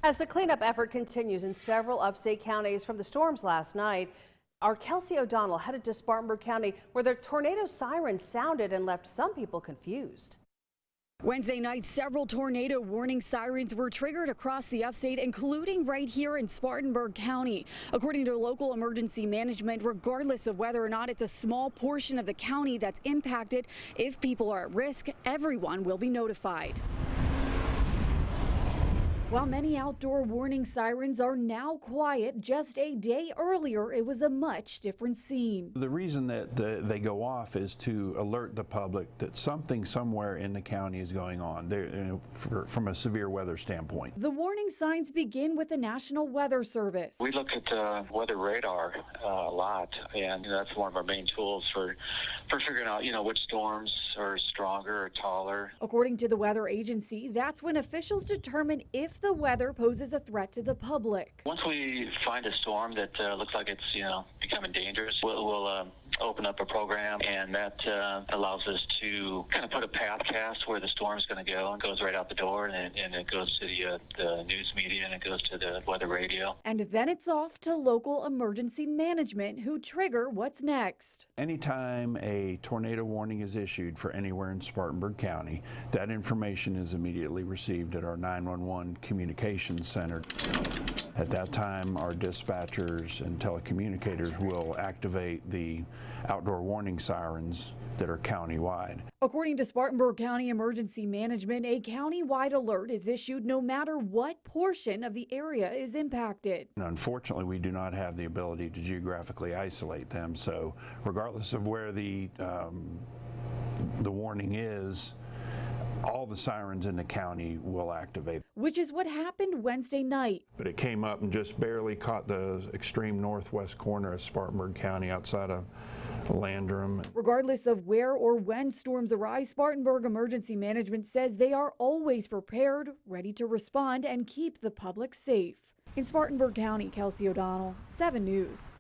As the cleanup effort continues in several upstate counties from the storms last night, our Kelsey O'Donnell headed to Spartanburg County, where the tornado sirens sounded and left some people confused. Wednesday night, several tornado warning sirens were triggered across the upstate, including right here in Spartanburg County. According to local emergency management, regardless of whether or not it's a small portion of the county that's impacted, if people are at risk, everyone will be notified. While many outdoor warning sirens are now quiet, just a day earlier it was a much different scene. The reason that they go off is to alert the public that something somewhere in the county is going on from a severe weather standpoint. The warning signs begin with the National Weather Service. We look at weather radar a lot, and that's one of our main tools for figuring out which storms are stronger or taller. According to the weather agency, that's when officials determine if the weather poses a threat to the public. Once we find a storm that looks like it's becoming dangerous, we'll open up a program, and that allows us to kind of put a path cast where the storm's going to go, and goes right out the door, and it goes to the news media, and it goes to the weather radio. And then it's off to local emergency management, who trigger what's next. Anytime a tornado warning is issued for anywhere in Spartanburg County, that information is immediately received at our 911 communications center. At that time, our dispatchers and telecommunicators will activate the outdoor warning sirens that are countywide. According to Spartanburg County Emergency Management, a countywide alert is issued no matter what portion of the area is impacted. And unfortunately, we do not have the ability to geographically isolate them, so regardless of where the warning is, all the sirens in the county will activate. Which is what happened Wednesday night. But it came up and just barely caught the extreme northwest corner of Spartanburg County outside of Landrum. Regardless of where or when storms arise, Spartanburg Emergency Management says they are always prepared, ready to respond, and keep the public safe. In Spartanburg County, Kelsey O'Donnell, 7 News.